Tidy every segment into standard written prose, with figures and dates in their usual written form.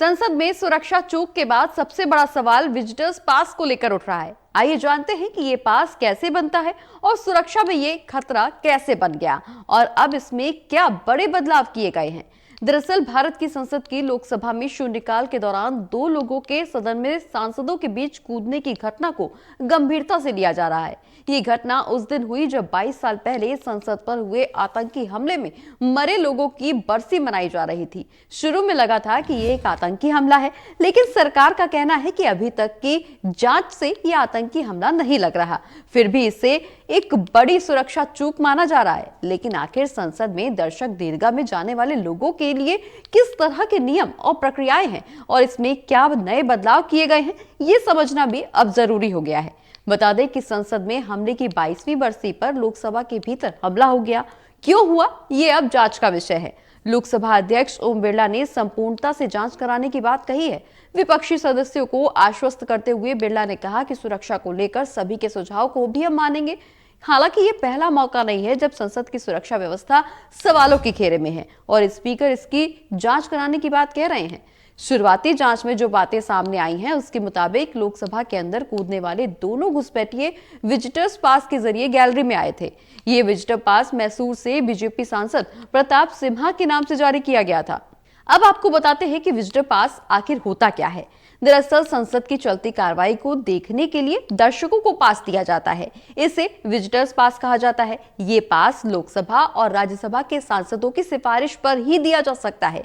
संसद में सुरक्षा चूक के बाद सबसे बड़ा सवाल विजिटर्स पास को लेकर उठ रहा है। आइए जानते हैं कि ये पास कैसे बनता है और सुरक्षा में ये खतरा कैसे बन गया और अब इसमें क्या बड़े बदलाव किए गए हैं। दरअसल भारत की संसद की लोकसभा में शून्यकाल के दौरान दो लोगों के सदन में सांसदों के बीच कूदने की घटना को गंभीरता से लिया जा रहा है। ये घटना उस दिन हुई जब 22 साल पहले संसद पर हुए आतंकी हमले में मरे लोगों की बरसी मनाई जा रही थी। शुरू में लगा था कि ये एक आतंकी हमला है, लेकिन सरकार का कहना है कि अभी तक की जांच से ये आतंकी हमला नहीं लग रहा। फिर भी इसे एक बड़ी सुरक्षा चूक माना जा रहा है। लेकिन आखिर संसद में दर्शक दीर्घा में जाने वाले लोगों के लिए किस तरह के नियम और प्रक्रियाएं हैं और इसमें क्या नए बदलाव किए गए हैं, ये समझना भी अब जरूरी हो गया है। बता दें कि संसद में हमले की 22वीं बरसी पर लोकसभा के भीतर हमला हो गया। क्यों हुआ, ये अब जांच का विषय है। लोकसभा अध्यक्ष ओम बिरला ने संपूर्णता से जांच कराने की बात कही है। विपक्षी सदस्यों को आश्वस्त करते हुए बिरला ने कहा कि सुरक्षा को लेकर सभी के सुझाव को भी हम मानेंगे। हालांकि ये पहला मौका नहीं है जब संसद की सुरक्षा व्यवस्था सवालों के घेरे में है और स्पीकर इसकी जांच कराने की बात कह रहे हैं। शुरुआती जांच में जो बातें सामने आई हैं उसके मुताबिक लोकसभा के अंदर कूदने वाले दोनों घुसपैठिए विजिटर्स पास के जरिए गैलरी में आए थे। ये विजिटर पास मैसूर से बीजेपी सांसद प्रताप सिम्हा के नाम से जारी किया गया था। अब आपको बताते हैं कि विजिटर पास आखिर होता क्या है। दरअसल संसद की चलती कार्रवाई को देखने के लिए दर्शकों को पास दिया जाता है। इसे विजिटर्स पास कहा जाता है। ये पास लोकसभा और राज्यसभा के सांसदों की सिफारिश पर ही दिया जा सकता है।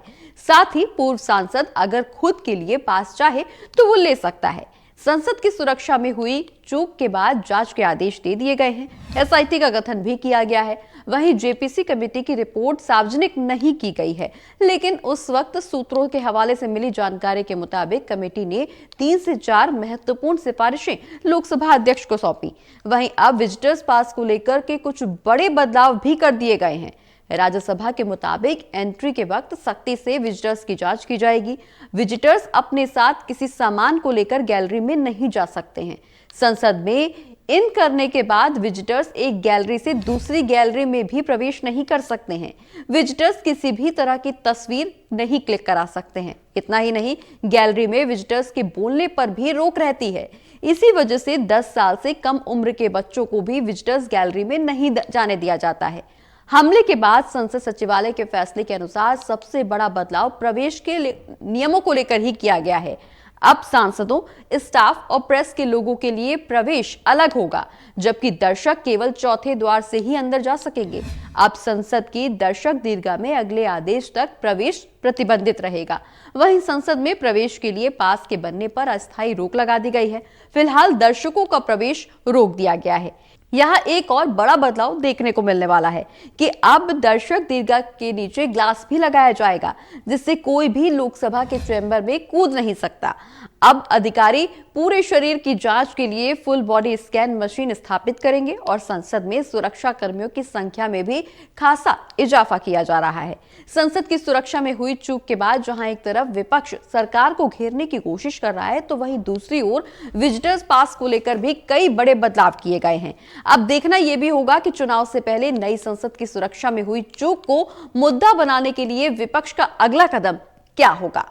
साथ ही पूर्व सांसद अगर खुद के लिए पास चाहे तो वो ले सकता है। संसद की सुरक्षा में हुई चूक के बाद जांच के आदेश दे दिए गए हैं। एसआईटी का गठन भी किया गया है। वहीं जेपीसी कमेटी की रिपोर्ट सार्वजनिक नहीं की गई है, लेकिन उस वक्त सूत्रों के हवाले से मिली जानकारी के मुताबिक कमेटी ने 3 से 4 महत्वपूर्ण सिफारिशें लोकसभा अध्यक्ष को सौंपी। वहीं अब विजिटर्स पास को लेकर के कुछ बड़े बदलाव भी कर दिए गए हैं। राज्यसभा के मुताबिक एंट्री के वक्त सख्ती से विजिटर्स की जांच की जाएगी। विजिटर्स अपने साथ किसी सामान को लेकर गैलरी में नहीं जा सकते हैं। संसद में इन करने के बाद विजिटर्स एक गैलरी से दूसरी गैलरी में भी प्रवेश नहीं कर सकते हैं। विजिटर्स किसी भी तरह की तस्वीर नहीं क्लिक करा सकते हैं। इतना ही नहीं, गैलरी में विजिटर्स के बोलने पर भी रोक रहती है। इसी वजह से 10 साल से कम उम्र के बच्चों को भी विजिटर्स गैलरी में नहीं जाने दिया जाता है। हमले के बाद संसद सचिवालय के फैसले के अनुसार सबसे बड़ा बदलाव प्रवेश के नियमों को लेकर ही किया गया है। अब सांसदों, स्टाफ और प्रेस के लोगों के लिए प्रवेश अलग होगा, जबकि दर्शक केवल चौथे द्वार से ही अंदर जा सकेंगे। अब संसद की दर्शक दीर्घा में अगले आदेश तक प्रवेश प्रतिबंधित रहेगा। वहीं संसद में प्रवेश के लिए पास के बनने पर अस्थायी रोक लगा दी गई है। फिलहाल दर्शकों का प्रवेश रोक दिया गया है। यहाँ एक और बड़ा बदलाव देखने को मिलने वाला है कि अब दर्शक दीर्घा के नीचे ग्लास भी लगाया जाएगा, जिससे कोई भी लोकसभा के चैम्बर में कूद नहीं सकता। अब अधिकारी पूरे शरीर की जांच के लिए फुल बॉडी स्कैन मशीन स्थापित करेंगे और संसद में सुरक्षा कर्मियों की संख्या में भी खासा इजाफा किया जा रहा है। संसद की सुरक्षा में हुई चूक के बाद जहां एक तरफ विपक्ष सरकार को घेरने की कोशिश कर रहा है, तो वहीं दूसरी ओर विजिटर्स पास को लेकर भी कई बड़े बदलाव किए गए हैं। अब देखना यह भी होगा कि चुनाव से पहले नई संसद की सुरक्षा में हुई चूक को मुद्दा बनाने के लिए विपक्ष का अगला कदम क्या होगा।